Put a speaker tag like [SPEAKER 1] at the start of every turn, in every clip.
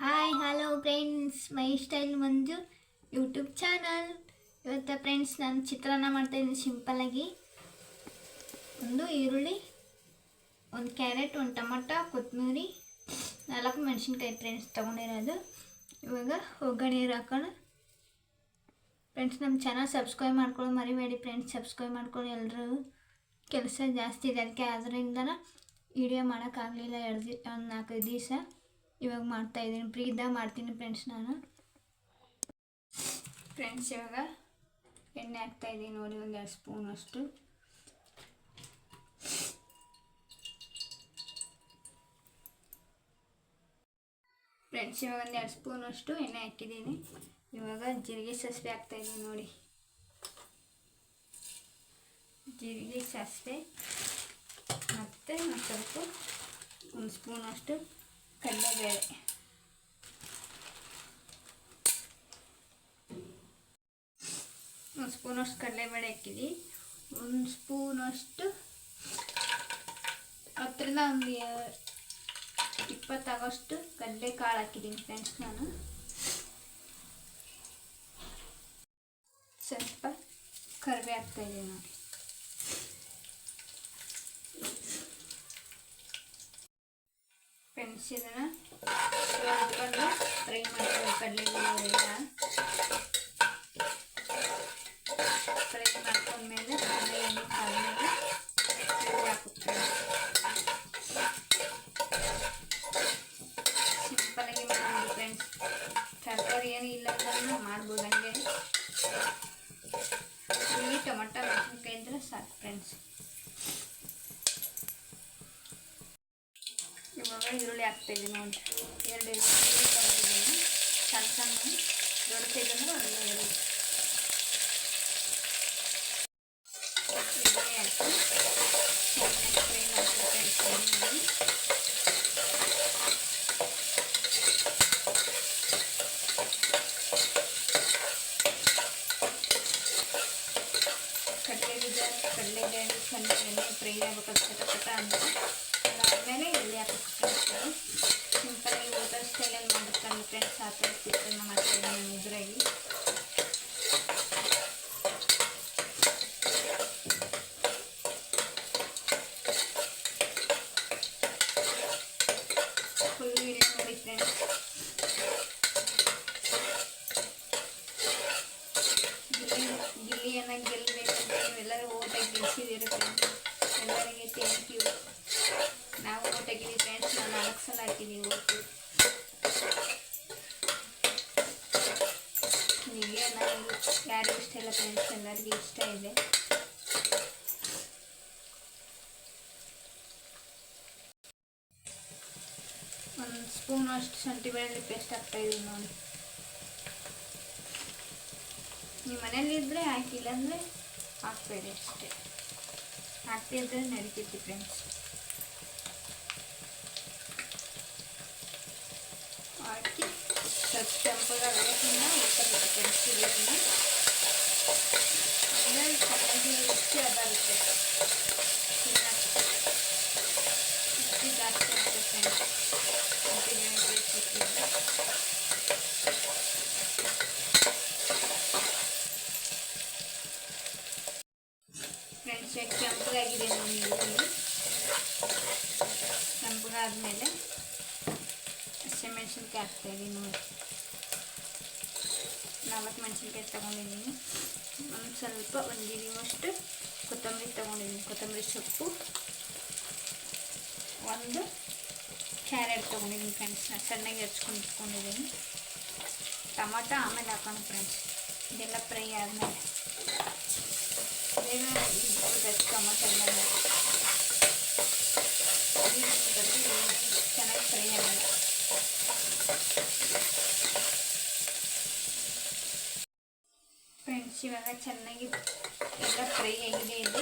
[SPEAKER 1] Hi hello friends, ಮೈ style ಮಂಜು YouTube channel. ಇವತ್ತು friends ನಾನು ಚಿತ್ರಾನ್ನ ಮಾಡ್ತಾಯಿದ್ದೀನಿ ಸಿಂಪಲ್ಲಾಗಿ. ಒಂದು ಈರುಳ್ಳಿ, ಒಂದು ಕ್ಯಾರೆಟ್, ಒಂದು ಟೊಮಟೊ, ಕೊತ್ತಂಬರಿ, 4 ಮೆಣಸಿನ್ಕಾಯಿ ಫ್ರೆಂಡ್ಸ್ ತೊಗೊಂಡಿರೋದು. ಇವಾಗ ಒಗ್ಗರಣೆ ಹಾಕೋಣ ಫ್ರೆಂಡ್ಸ್. ನಮ್ಮ ಚಾನಲ್ ಸಬ್ಸ್ಕ್ರೈಬ್ ಮಾಡ್ಕೊಳ್ಳೋ ಮರಿಬೇಡಿ ಫ್ರೆಂಡ್ಸ್. ಸಬ್ಸ್ಕ್ರೈಬ್ ಮಾಡ್ಕೊಳ್ಳಿ ಎಲ್ಲರೂ. ಕೆಲಸ ಜಾಸ್ತಿ ಇದೆ, ಅದಕ್ಕೆ ಅದರಿಂದ ವಿಡಿಯೋ ಮಾಡೋಕ್ಕಾಗಲಿಲ್ಲ. ಒಂದು 4-5 ದಿವಸ. ಇವಾಗ ಮಾಡ್ತಾಯಿದ್ದೀನಿ, ಫ್ರೀ ಇದ್ದಾಗ ಮಾಡ್ತೀನಿ ಫ್ರೆಂಡ್ಸ್ ನಾನು. ಫ್ರೆಂಡ್ಸ್ ಇವಾಗ ಎಣ್ಣೆ ಹಾಕ್ತಾಯಿದ್ದೀನಿ ನೋಡಿ, ಒಂದು 2 ಸ್ಪೂನಷ್ಟು. ಫ್ರೆಂಡ್ಸ್ ಇವಾಗ ಒಂದು 2 ಸ್ಪೂನಷ್ಟು ಎಣ್ಣೆ ಹಾಕಿದ್ದೀನಿ. ಇವಾಗ ಜೀರಿಗೆ ಸಾಸಿವೆ ಹಾಕ್ತಾಯಿದ್ದೀನಿ ನೋಡಿ. ಜೀರಿಗೆ ಸಾಸಿವೆ ಮತ್ತು ಸ್ವಲ್ಪ 1 ಸ್ಪೂನಷ್ಟು ಕಡಲೆಬೇಳೆ, 1 ಸ್ಪೂನಷ್ಟು ಕಡಲೆಬೇಳೆ ಹಾಕಿದ್ವಿ. 1 ಸ್ಪೂನಷ್ಟು 10ರಿಂದ ಒಂದು 20 ಆಗೋಷ್ಟು ಕಡಲೆಕಾಳು ಹಾಕಿದ್ದೀನಿ ಫ್ರೆಂಡ್ಸ್ ನಾನು. ಸ್ವಲ್ಪ ಕರಿಬೇವು ಹಾಕ್ತಾಯಿದ್ದೀನಿ ನೋಡಿ. ಫ್ರೆಂಡ್ಸ್ ಇದನ್ನು ಹುರ್ಕೊಂಡು ಫ್ರೈ ಮಾಡ್ಕೊಂಡು ಕಡಲೆಬೇಳೆಲ್ಲ ಫ್ರೈ ಮಾಡ್ಕೊಂಡ್ಮೇಲೆ ಎಣ್ಣೆ ಕಾದ್ಮೇಲೆ ಹಾಕುತ್ತೀನಿ. ಸಿಂಪಲಾಗಿ ಮಾಡ್ಬೋದು ಫ್ರೆಂಡ್ಸ್. ತರಕಾರಿ ಏನು ಇಲ್ಲ ಅಂದ್ರೆ ಮಾಡ್ಬೋದು. ಹಂಗೆ ಈರುಳ್ಳಿ, ಟೊಮಟೊ, ಮೆಣಸಿನ್ಕಾಯಿ ಇದ್ರೆ ಸಾಕು ಫ್ರೆಂಡ್ಸ್. ಇವಾಗ ಈರುಳ್ಳಿ ಹಾಕ್ತಾಯಿದ್ದೀನಿ ನೋಡಿ. 2 ಈರುಳ್ಳಿ ತೊಗೊಂಡಿದ್ದೀನಿ, ಸಣ್ಣ ಸಣ್ಣ. ದೊಡ್ಡ ಸೈಜ್ ಅಂದರೆ ಒಂದು 2 ಈರುಳ್ಳಿ ಹಾಕಿ ಚೆನ್ನಾಗಿ ಫ್ರೈ ಮಾಡ್ಕೊಳ್ತೀನಿ. ಕಡಲೆಬೇಳೆ ಚೆನ್ನಾಗಿ ಎಣ್ಣೆ ಫ್ರೈ ಆಗಬೇಕು ಕಟ ಅಂತ. ಅದಾದಮೇಲೆ ಎಲ್ಲಿ ಹಾಕಿಸ್ಕೊಳ್ತಾರೆ. ಸಿಂಪಲಾಗಿ ಹೋಟೆಲ್ ಸ್ಟೈಲಲ್ಲಿ ಮಾಡುತ್ತಾರೆ ಫ್ರೆಂಡ್ಸ್. ಆ ಥರ ಚಿತ್ರಾನ್ನ ಮಾಡ್ತಾಯಿದ್ದೀನಿ ನಾನು ಇದ್ರಾಗಿ. ಫುಲ್ ವಿಡಿಯೋ ನೋಡಿ ಫ್ರೆಂಡ್ಸ್. ಗಿಲ್ಲಿಯನ್ನು ಗೆಲ್ಲಬೇಕಂತ ನೀವೆಲ್ಲರೂ ಓಟಾಗಿ ಗೆಲ್ಸಿದ್ದೀರಿ ಫ್ರೆಂಡ್ಸ್. ಎಲ್ಲರಿಗೆ ಥ್ಯಾಂಕ್ ಯು. ನಾವು ಓಟ್ ಹಾಕಿದ್ದೀವಿ ಫ್ರೆಂಡ್ಸ್. ನಾನು 4 ಸಲ ಹಾಕಿದ್ದೀವಿ ಓಟು. ಹೀಗೆ ನಾನು ಯಾರಿಗೂ ಇಷ್ಟ ಇಲ್ಲ ಫ್ರೆಂಡ್ಸ್, ಎಲ್ಲರಿಗೂ ಇಷ್ಟ ಇದೆ. ಒಂದು ಸ್ಪೂನಷ್ಟು ಶುಂಠಿ ಬೆಳ್ಳುಳ್ಳಿ ಪೇಸ್ಟ್ ಹಾಕ್ತಾಯಿದ್ದೀನಿ ನೋಡಿ. ನೀವು ಮನೇಲಿದ್ದರೆ ಹಾಕಿಲ್ಲ ಅಂದರೆ ಹಾಕ್ಬೇಡಿ ಅಷ್ಟೇ. ಹಾಕ್ತಿದ್ರೆ ನಡೀತೈತಿ ಫ್ರೆಂಡ್ಸ್. ಹಾಕಿ ಸ್ವಲ್ಪ ಕೆಂಪಗಾಗೋದ್ರಿಂದ ಹುರ್ಕೋಬೇಕು ಫ್ರೆಂಡ್ಸ್. ಇದನ್ನು ಅಂದರೆ ಚೆನ್ನಾಗಿ ರುಚಿ ಅದಾಗುತ್ತೆ. ರುಚಿ ಜಾಸ್ತಿ ಆಗುತ್ತೆ ಫ್ರೆಂಡ್ಸ್. ಫ್ರೆಂಡ್ಸ್ ಕೆಂಪಗಾಗಿದೆ ನೋಡಿ. ಕೆಂಪಗಾದ್ಮೇಲೆ ಹಸಿಮೆಣ್ಸಿನ್ಕಾಯಿ ಹಾಕ್ತಾಯಿದ್ದೀನಿ ನೋಡಿ. 4 ಮೆಣಸಿನ್ಕಾಯಿ ತೊಗೊಂಡಿದ್ದೀನಿ. ಒಂದು ಸ್ವಲ್ಪ 1 ಗಿರಿವಷ್ಟು ಕೊತ್ತಂಬರಿ ತೊಗೊಂಡಿದ್ದೀನಿ, ಕೊತ್ತಂಬರಿ ಸೊಪ್ಪು. 1 ಕ್ಯಾರೆಟ್ ತೊಗೊಂಡಿದ್ದೀನಿ ಫ್ರೆಂಡ್ಸ್. ಚೆನ್ನಾಗಿ ಹಚ್ಕೊಂಡು ಇಟ್ಕೊಂಡಿದ್ದೀನಿ. ಟೊಮಟೊ ಆಮೇಲೆ ಹಾಕೋಣ ಫ್ರೆಂಡ್ಸ್. ಇದೆಲ್ಲ ಫ್ರೈ ಆದಮೇಲೆ ಬೇಗ ಟೊಮಟೊ ಎಲ್ಲ ಚೆನ್ನಾಗಿ ಫ್ರೈ ಆಗಲ್ಲ. ಫ್ರೆಂಡ್ಸ್ ಇವಾಗ ಚೆನ್ನಾಗಿ ಎಲ್ಲ ಫ್ರೈ ಆಗಿದೆ. ಇದು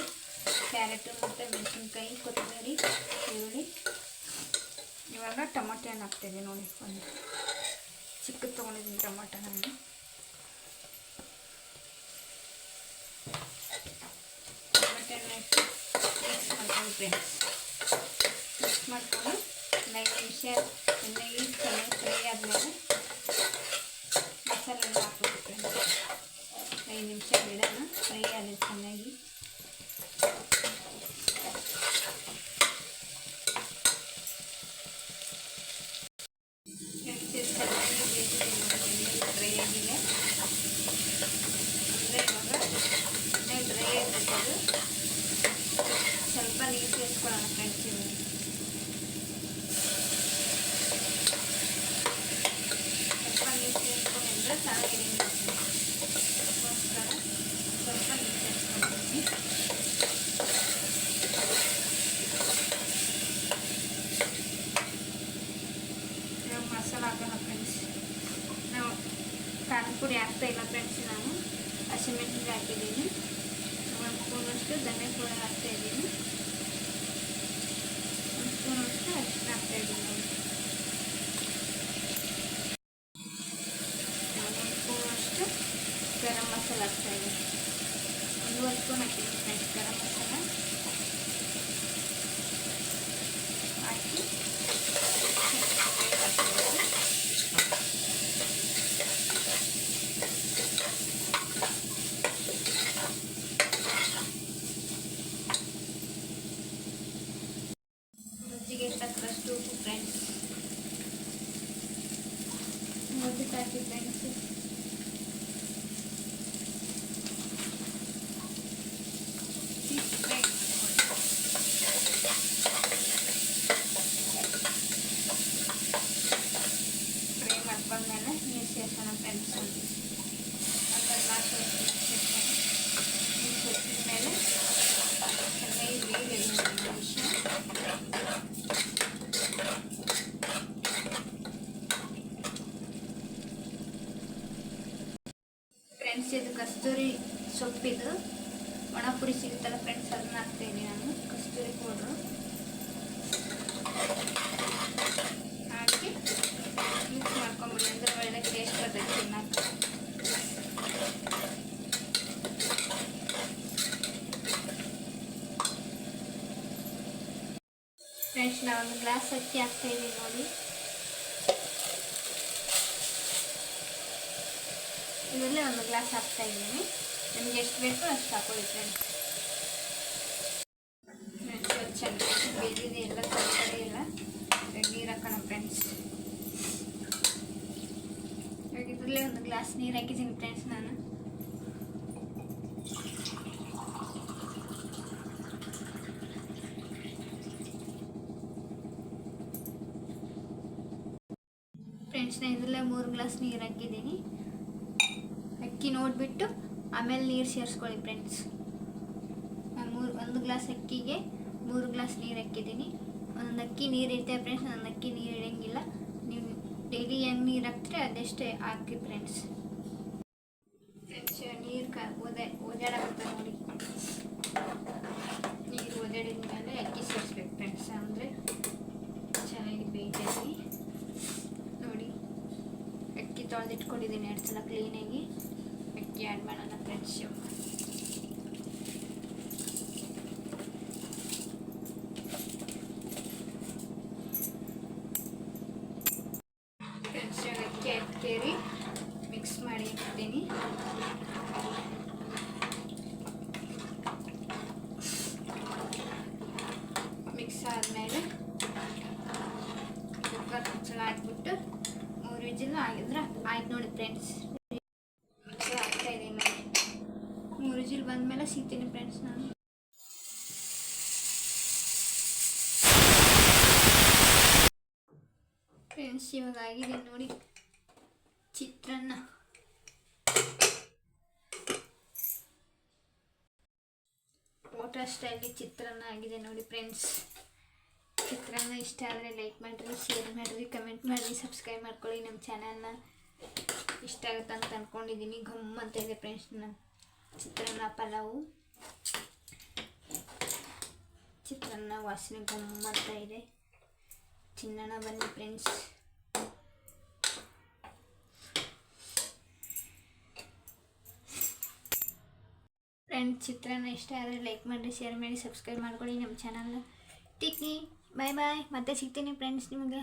[SPEAKER 1] ಕ್ಯಾರೆಟು ಮತ್ತು ಮೆಣಸಿನ್ಕಾಯಿ, ಕೊತ್ತಂಬರಿ, ಈರುಳ್ಳಿ. ಇವಾಗ ಟೊಮಟೊ ಹಣ್ಣು ಹಾಕ್ತಾಯಿದ್ದೀನಿ ನೋಡಿ. ಒಂದು ಚಿಕ್ಕದು ತೊಗೊಂಡಿದ್ದೀನಿ ಟೊಮಟೊ ಹಣ್ಣು. ಟೊಮಟೊ ಹಣ್ಣು ಹಾಕಿ ಮಿಕ್ಸ್ ಮಾಡ್ಕೊಂಡು ಫ್ರೆಂಡ್ಸ್. ಮಿಕ್ಸ್ ಮಾಡ್ಕೊಂಡು 5 ನಿಮಿಷ ಎಣ್ಣೆಗೆ ಚೆನ್ನಾಗಿ ಫ್ರೈ ಆದಮೇಲೆ ಮಸಾಲ ಹಾಕೋಣ ಫ್ರೆಂಡ್ಸ್. ನಾವು ಖಾರದ ಪುಡಿ ಹಾಕ್ತಾಯಿಲ್ಲ ಫ್ರೆಂಡ್ಸ್, ನಾನು ಹಸಿಮೆಣಸಿನ್ಕಾಯಿ ಹಾಕಿದ್ದೀನಿ. 1 ಸ್ಪೂನಷ್ಟು ಧನಿಯಾ ಪುಡಿ ಹಾಕ್ತಾಯಿದ್ದೀನಿ. 1 ಸ್ಪೂನಷ್ಟು ಅರಿಶಿನ ಹಾಕ್ತಾಯಿದ್ದೀನಿ. 1 ಸ್ಪೂನಷ್ಟು ಗರಂ ಮಸಾಲ ಹಾಕ್ತಾಯಿದ್ದೀನಿ. 1 ಸ್ಪೂನ್ ಹಾಕಿದ್ದೀನಿ ಫ್ರೆಂಡ್ಸ್ ಗರಂ ಮಸಾಲ ಹಾಕಿ ರುಚಿಗೆ ತಕ್ಕಷ್ಟು ಉಪ್ಪು ಫ್ರೆಂಡ್ಸ್ ಹಾಕಿ ಫ್ರೆಂಡ್ಸ್. ಫ್ರೈ ಮಾಡ್ಕೊಂಡ್ಮೇಲೆ ನೀರು ಸೇರ್ಸೋಣ ಫ್ರೆಂಡ್ಸ್. ಅದ್ರ ಲಾಸ್ಟ್ ನೀರು ಸೇರಿಸಿದ ಮೇಲೆ ಚೆನ್ನಾಗಿ ಬೇಯಿದೆ 1 ನಿಮಿಷ. ಫ್ರೆಂಡ್ಸ್ ಇದು ಕಸ್ತೂರಿ ಸೊಪ್ಪಿದು ಒಣ ಪುಡಿ ಸಿಗುತ್ತಲ್ಲ ಫ್ರೆಂಡ್ಸ್, ಅದನ್ನ ಹಾಕ್ತಾಯಿದ್ದೀನಿ ನಾನು. ಕಸ್ತೂರಿ ಪೌಡ್ರು ಹಾಕಿ ಮಿಕ್ಸ್ ಮಾಡ್ಕೊಂಬಿಡಿ, ಅಂದರೆ ಒಳ್ಳೆ ಟೇಸ್ಟ್ ಬರ್ತೈತೆ ತಿನ್ನಕ್ಕೆ. ಫ್ರೆಂಡ್ಸ್ ನಾನು 1 ಗ್ಲಾಸ್ ಅಕ್ಕಿ ಹಾಕ್ತಾಯಿದ್ದೀನಿ ನೋಡಿ. ಇದರಲ್ಲೇ 1 ಗ್ಲಾಸ್ ಹಾಕ್ತಾಯಿದ್ದೀನಿ. ನಿಮಗೆ ಎಷ್ಟು ಬೇಕೋ ಅಷ್ಟು ಹಾಕೊಳ್ಳಿ ಫ್ರೆಂಡ್ಸ್. ಫ್ರೆಂಡ್ಸ್ ಚೆನ್ನಾಗಿ ಬೇಯಿದೆ ಎಲ್ಲ, ತರಕಾರಿ ಎಲ್ಲ. ನೀರು ಹಾಕೋಣ ಫ್ರೆಂಡ್ಸ್. ಇವಾಗ ಇದರಲ್ಲೇ 1 ಗ್ಲಾಸ್ ನೀರು ಹಾಕಿದ್ದೀನಿ ಫ್ರೆಂಡ್ಸ್ ನಾನು. ಫ್ರೆಂಡ್ಸ್ ನಾನು ಇದರಲ್ಲೇ 3 ಗ್ಲಾಸ್ ನೀರು ಹಾಕಿದ್ದೀನಿ. ಅಕ್ಕಿ ನೋಡಿಬಿಟ್ಟು ಆಮೇಲೆ ನೀರು ಸೇರಿಸ್ಕೊಳ್ಳಿ ಫ್ರೆಂಡ್ಸ್. ನಾನು 1 ಗ್ಲಾಸ್ ಅಕ್ಕಿಗೆ 3 ಗ್ಲಾಸ್ ನೀರು ಹಾಕಿದ್ದೀನಿ. ಒಂದೊಂದು ಅಕ್ಕಿ ನೀರು ಇರ್ತೇವೆ ಫ್ರೆಂಡ್ಸ್, ಒಂದೊಂದು ಅಕ್ಕಿ ನೀರು ಇರೋಂಗಿಲ್ಲ. ನೀವು ಡೈಲಿ ಹೆಂಗೆ ನೀರು ಹಾಕ್ತೀರಿ ಅದೆಷ್ಟೇ ಹಾಕಿ ಫ್ರೆಂಡ್ಸ್. ನೀರು ಓದಾಡಕ್ಕೆ ನೋಡಿ. ನೀರು ಓದಾಡಿದ ಮೇಲೆ ಅಕ್ಕಿ ಸೇರಿಸ್ಬೇಕು ಫ್ರೆಂಡ್ಸ್, ಅಂದರೆ ಚೆನ್ನಾಗಿ ಬೇಯ್ತೈತಿ ನೋಡಿ. ಅಕ್ಕಿ ತೊಳೆದಿಟ್ಕೊಂಡಿದ್ದೀನಿ 2 ಸಲ ಕ್ಲೀನಾಗಿ. ಅಕ್ಕಿ ಆ್ಯಡ್ ಮಾಡೋಣ ಫ್ರೆಂಡ್ಸ್. ಫ್ರೆಂಡ್ಸ್ ಅಕ್ಕಿ ಹಾಕಿ ಮಿಕ್ಸ್ ಮಾಡಿ ಇಡ್ತೀನಿ. ಮಿಕ್ಸ್ ಆದಮೇಲೆ ಕುಕ್ಕರ್ ಮುಚ್ಚಳ ಹಾಕ್ಬಿಟ್ಟು 3 ವಿಜಿಲ್ ಆಗಿದ್ರೆ ಆಯ್ತು ನೋಡಿ ಫ್ರೆಂಡ್ಸ್. ಹಾಕ್ತಾಯಿದ್ದೀನಿ 3 ವಿಜಿಲ್ ಬಂದಮೇಲೆ ಸಿಗ್ತೀನಿ ಫ್ರೆಂಡ್ಸ್ ನಾನು. ಫ್ರೆಂಡ್ಸ್ ಇವಾಗ ಆಗಿದೆ ನೋಡಿ ಚಿತ್ರಾನ್ನ. ಹೋಟೆಲ್ ಸ್ಟೈಲಿ ಚಿತ್ರಾನ್ನ ಆಗಿದೆ ನೋಡಿ ಫ್ರೆಂಡ್ಸ್. ಚಿತ್ರಾನ್ನ ಇಷ್ಟ ಆದರೆ ಲೈಕ್ ಮಾಡಿರಿ, ಶೇರ್ ಮಾಡಿರಿ, ಕಮೆಂಟ್ ಮಾಡಿರಿ, ಸಬ್ಸ್ಕ್ರೈಬ್ ಮಾಡ್ಕೊಳ್ಳಿ ನಮ್ಮ ಚಾನಲ್ನ. ಇಷ್ಟ ಆಗುತ್ತೆ ಅಂತ ಅಂದ್ಕೊಂಡಿದ್ದೀನಿ. ಘಮ್ ಅಂತ ಇದೆ ಫ್ರೆಂಡ್ಸ್ ನನ್ನ ಚಿತ್ರಾನ್ನ ಪಲಾವು. ಚಿತ್ರಾನ್ನ ವಾಸನೆ ಘಮ್ ಅಂತ ಇದೆ. ತಿನ್ನೋಣ ಬನ್ನಿ ಫ್ರೆಂಡ್ಸ್. ಚಿತ್ರಾನ್ನ ಇಷ್ಟ ಆದರೆ ಲೈಕ್ ಮಾಡಿರಿ, ಶೇರ್ ಮಾಡಿ, ಸಬ್ಸ್ಕ್ರೈಬ್ ಮಾಡ್ಕೊಳ್ಳಿ ನಮ್ಮ ಚಾನಲ್ನ. ಟೇಕ್ ಬಾಯ್ ಬಾಯ್. ಮತ್ತೆ ಸಿಗ್ತೀನಿ ಫ್ರೆಂಡ್ಸ್ ನಿಮಗೆ.